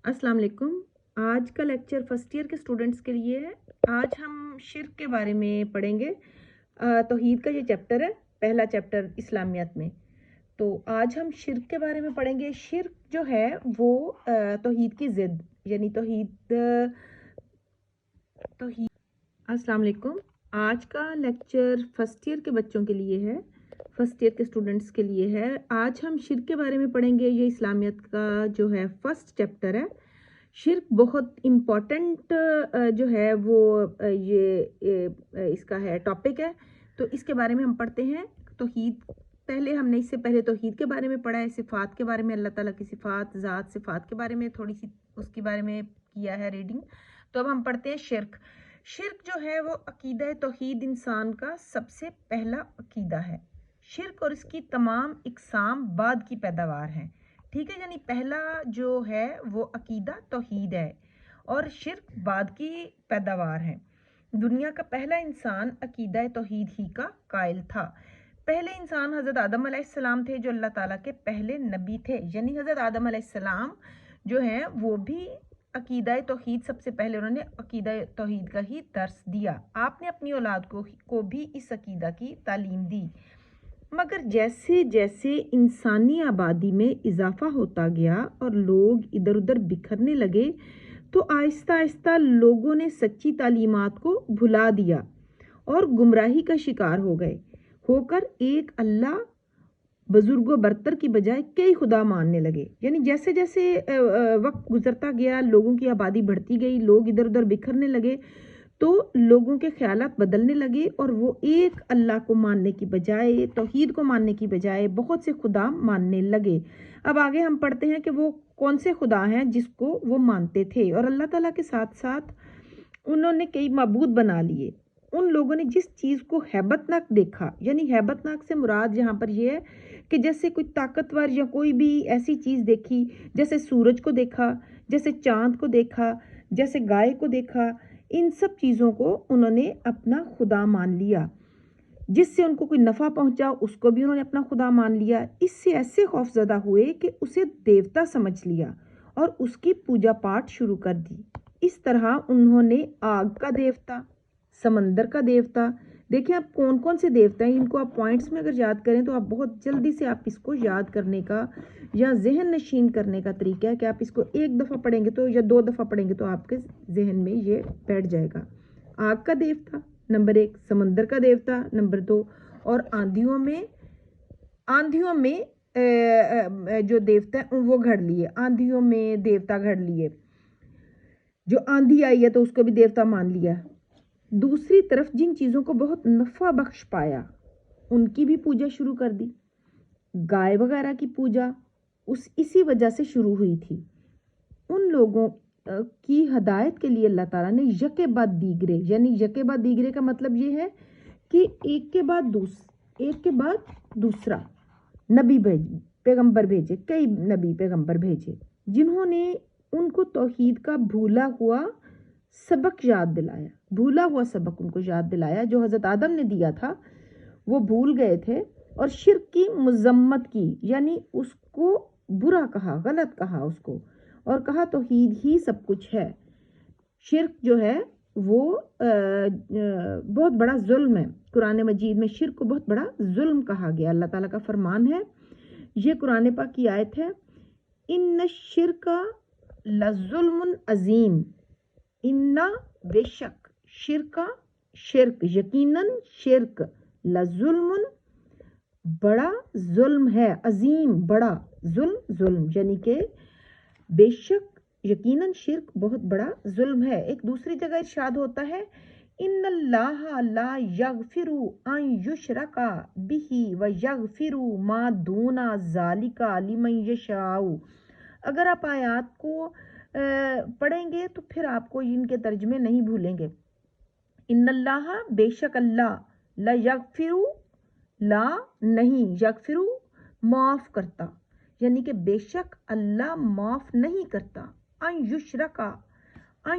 अस्सलाम वालेकुम। आज का लेक्चर फर्स्ट ईयर के स्टूडेंट्स के लिए है। आज हम शिर्क के बारे में पढ़ेंगे। तौहीद का ये चैप्टर है, पहला चैप्टर इस्लामियत में। तो आज हम शिर्क के बारे में पढ़ेंगे। शिर्क जो है वो तौहीद की ज़िद यानी तौहीद। अस्सलाम वालेकुम। आज का लेक्चर फर्स्ट ईयर के बच्चों के लिए है, फर्स्ट ईयर के स्टूडेंट्स के लिए है। आज हम शिर्क के बारे में पढ़ेंगे। ये इस्लामियत का जो है फर्स्ट चैप्टर है। शिर्क बहुत इम्पॉर्टेंट जो है वो इसका है टॉपिक है। तो इसके बारे में हम पढ़ते हैं। तौहीद पहले हमने इससे पहले तौहीद के बारे में पढ़ा है, सिफ़ात के बारे में, अल्लाह ताला की सिफ़ात, ज़ात, सिफ़ात के बारे में थोड़ी सी उसके बारे में किया है रीडिंग। तो अब हम पढ़ते हैं शिर्क। शिर्क जो है वो अकीदा तौहीद इंसान का सबसे पहला अकीदा है। शिर्क और इसकी तमाम इकसाम बाद की पैदावार हैं। ठीक है, यानी पहला जो है वो अकीदा तौहीद है और शिर्क बाद की पैदावार है। दुनिया का पहला इंसान अकीदा तौहीद ही का कायल था। पहले इंसान हज़रत आदम अलैहिस्सलाम थे जो अल्लाह ताला के पहले नबी थे। यानी हज़रत आदम अलैहिस्सलाम जो हैं वो भी अकीदा तौहीद सबसे पहले उन्होंने अकीदा तौहीद का ही दर्स दिया। आपने अपनी औलाद को भी इस अकीदा की तालीम दी। मगर जैसे जैसे इंसानी आबादी में इजाफा होता गया और लोग इधर उधर बिखरने लगे तो आहिस्ता आहिस्ता लोगों ने सच्ची तालीमात को भुला दिया और गुमराही का शिकार हो गए, होकर एक अल्लाह बुजुर्गों बरतर की बजाय कई खुदा मानने लगे। यानी जैसे जैसे वक्त गुजरता गया, लोगों की आबादी बढ़ती गई, लोग इधर उधर बिखरने लगे तो लोगों के ख्यालात बदलने लगे और वो एक अल्लाह को मानने की बजाय, तौहीद को मानने की बजाय बहुत से खुदा मानने लगे। अब आगे हम पढ़ते हैं कि वो कौन से खुदा हैं जिसको वो मानते थे, और अल्लाह ताला के साथ साथ उन्होंने कई माबूद बना लिए। उन लोगों ने जिस चीज़ को हैबतनाक देखा, यानी हैबतनाक से मुराद यहाँ पर ये है कि जैसे कोई ताकतवर या कोई भी ऐसी चीज़ देखी, जैसे सूरज को देखा, जैसे चाँद को देखा, जैसे गाय को देखा, इन सब चीज़ों को उन्होंने अपना खुदा मान लिया। जिससे उनको कोई नफ़ा पहुंचा उसको भी उन्होंने अपना खुदा मान लिया। इससे ऐसे खौफजदा हुए कि उसे देवता समझ लिया और उसकी पूजा पाठ शुरू कर दी। इस तरह उन्होंने आग का देवता, समंदर का देवता, देखिए आप कौन कौन से देवता हैं, इनको आप पॉइंट्स में अगर याद करें तो आप बहुत जल्दी से आप इसको याद करने का या जहन नशीन करने का तरीका है कि आप इसको एक दफ़ा पढ़ेंगे तो या दो दफ़ा पढ़ेंगे तो आपके जहन में ये बैठ जाएगा। आग का देवता नंबर 1, समंदर का देवता नंबर 2, और आंधियों में जो देवता है वो घड़ लिए, आंधियों में देवता घड़ लिए। जो आंधी आई है तो उसको भी देवता मान लिया। दूसरी तरफ जिन चीज़ों को बहुत नफ़ा बख्श पाया उनकी भी पूजा शुरू कर दी। गाय वगैरह की पूजा इसी वजह से शुरू हुई थी। उन लोगों की हदायत के लिए अल्लाह ताला ने यके बाद दीगरे, यानी यके बाद दीगरे का मतलब ये है कि एक के बाद दूसरा नबी भेजे, पैगंबर भेजे, कई नबी पैगंबर भेजे जिन्होंने उनको तौहीद का भूला हुआ सबक याद दिलाया। भूला हुआ सबक उनको याद दिलाया जो हज़रत आदम ने दिया था, वो भूल गए थे और शिर्क की मजम्मत की, यानी उसको बुरा कहा, गलत कहा उसको, और कहा तौहीद ही सब कुछ है। शिर्क जो है वो बहुत बड़ा जुल्म है। कुरान मजीद में शिर्क को बहुत बड़ा जुल्म कहा गया। अल्लाह ताला का फरमान है, ये कुरान पाक की आयत है, इन्न शिर्का लजुल्मुन अजीम, इन्ना बेशक शिर्का, शिर्क यकीनन शिर्क, लजुल्मुन बड़ा जुल्म है, अजीम बड़ा, जुल्म यानी कि बेशक यकीनन शिर्क बहुत बड़ा जुल्म है। एक दूसरी जगह इरशाद होता है, इन्नल्लाहा ला यगफिरु अन युशरका बिही व यगफिरु मा दूना ज़ालिका लिमन यशाउ। अगर आप आयत को पढ़ेंगे तो फिर आपको इनके तर्जमे नहीं भूलेंगे। इन्नल्लाहा बेशक अल्लाह, ला यगफिरु ला नहीं, यगफिरु माफ़ करता, यानी कि बेशक अल्लाह माफ़ नहीं करता। अन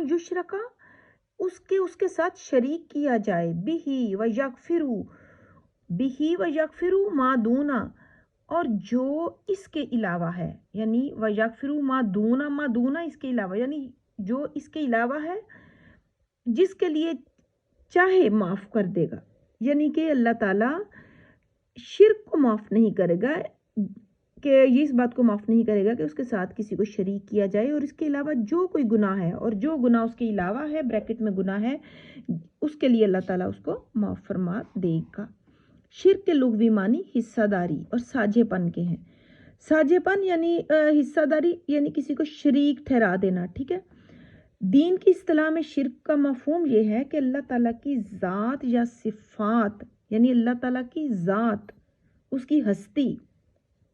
युशरका उसके साथ शरीक किया जाए, बिही व यगफिरु मा दूना, اور جو اس کے علاوہ ہے، یعنی وَيَغْفِرُ مَا دُونَ اس کے علاوہ، یعنی جو اس کے علاوہ ہے جس کے لیے چاہے معاف کر دے گا، یعنی کہ اللہ تعالیٰ شرک کو معاف نہیں کرے گا، کہ یہ اس بات کو معاف نہیں کرے گا کہ اس کے ساتھ کسی کو شریک کیا جائے، اور اس کے علاوہ جو کوئی گناہ ہے، اور جو گناہ اس کے علاوہ ہے بریکٹ میں گناہ ہے، اس کے لیے اللہ تعالیٰ اس کو معاف فرما دے گا۔ شرک کے لغوی معنی حصہ داری اور ساجھے پن کے ہیں۔ ساجھے پن یعنی حصہ داری، یعنی کسی کو شریک ٹھہرا دینا، ٹھیک ہے۔ دین کی اصطلاح میں شرک کا مفہوم یہ ہے کہ اللہ تعالیٰ کی ذات یا صفات، یعنی اللہ تعالیٰ کی ذات، اس کی ہستی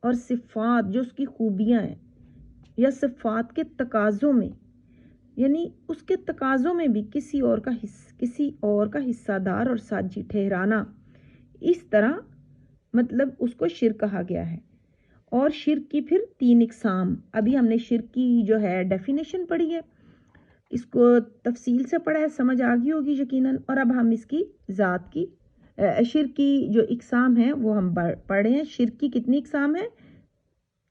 اور صفات جو اس کی خوبیاں ہیں، یا صفات کے تقاضوں میں، یعنی اس کے تقاضوں میں بھی کسی اور کا حصہ دار اور ساجی ٹھہرانا، اس طرح مطلب اس کو شرک کہا گیا ہے۔ اور شرک کی پھر 3 اقسام، ابھی ہم نے شرک کی جو ہے ڈیفینیشن پڑھی ہے، اس کو تفصیل سے پڑھا ہے، سمجھ آ گئی ہوگی یقیناً، اور اب ہم اس کی ذات کی شرک کی جو اقسام ہیں وہ ہم پڑھے ہیں۔ شرک کی کتنی اقسام ہیں؟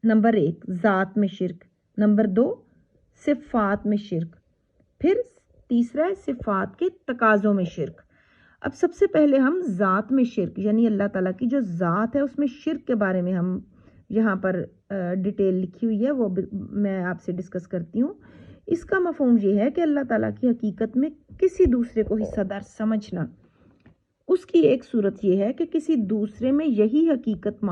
نمبر 1 ذات میں شرک، نمبر 2 صفات میں شرک، پھر تیسرا ہے صفات کے تقاضوں میں شرک۔ اب سب سے پہلے ہم ذات میں شرک، یعنی اللہ تعالیٰ کی جو ذات ہے اس میں شرک کے بارے میں ہم یہاں پر ڈیٹیل لکھی ہوئی ہے، وہ میں آپ سے ڈسکس کرتی ہوں۔ اس کا مفہوم یہ ہے کہ اللہ تعالیٰ کی حقیقت میں کسی دوسرے کو حصہ دار سمجھنا۔ اس کی ایک صورت یہ ہے کہ کسی دوسرے میں یہی حقیقت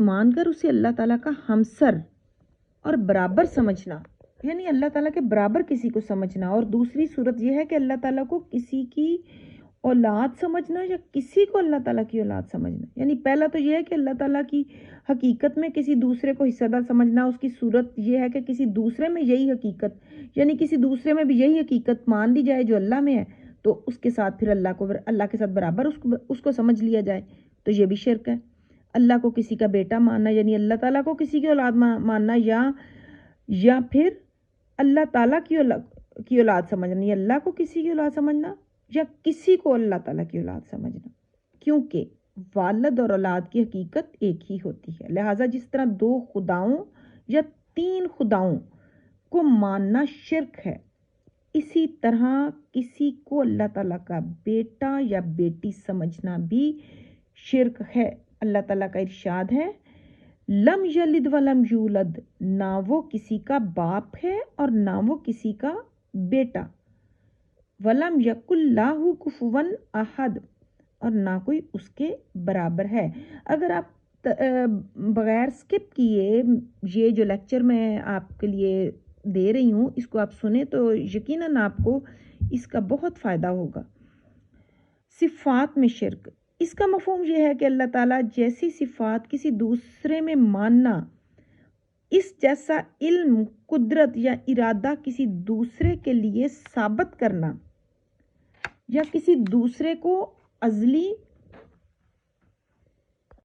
مان کر اسے اللہ تعالیٰ کا ہمسر اور برابر سمجھنا، یعنی اللہ تعالیٰ کے برابر کسی کو سمجھنا۔ اور دوسری صورت یہ ہے کہ اللہ تعالیٰ کو کسی کی اولاد سمجھنا، یا کسی کو اللہ تعالیٰ کی اولاد سمجھنا۔ یعنی پہلا تو یہ ہے کہ اللہ تعالیٰ کی حقیقت میں کسی دوسرے کو حصہ دار سمجھنا، اس کی صورت یہ ہے کہ کسی دوسرے میں یہی حقیقت، یعنی کسی دوسرے میں بھی یہی حقیقت مان لی جائے جو اللہ میں ہے، تو اس کے ساتھ پھر اللہ کے ساتھ برابر اس کو سمجھ لیا جائے، تو یہ بھی شرک ہے۔ اللہ کو کسی کا بیٹا ماننا، یعنی اللہ تعالیٰ کو کسی کی اولاد ماننا، یا پھر اللہ تعالیٰ کی اولاد سمجھنا، یا اللہ کو کسی کی اولاد سمجھنا، یا کسی کو اللہ تعالیٰ کی اولاد سمجھنا، کیونکہ والد اور اولاد کی حقیقت ایک ہی ہوتی ہے۔ لہٰذا جس طرح 2 خداؤں یا 3 خداؤں کو ماننا شرک ہے، اسی طرح کسی کو اللہ تعالیٰ کا بیٹا یا بیٹی سمجھنا بھی شرک ہے۔ اللہ تعالیٰ کا ارشاد ہے، لم یلد ولم یولد، نہ وہ کسی کا باپ ہے اور نہ وہ کسی کا بیٹا، ولم یکن لہ کفوا احد، اور نہ کوئی اس کے برابر ہے۔ اگر آپ بغیر سکپ کیے یہ جو لیکچر میں آپ کے لیے دے رہی ہوں اس کو آپ سنیں تو یقیناً آپ کو اس کا بہت فائدہ ہوگا۔ صفات میں شرک، اس کا مفہوم یہ ہے کہ اللہ تعالیٰ جیسی صفات کسی دوسرے میں ماننا، اس جیسا علم، قدرت یا ارادہ کسی دوسرے کے لیے ثابت کرنا، یا کسی دوسرے کو ازلی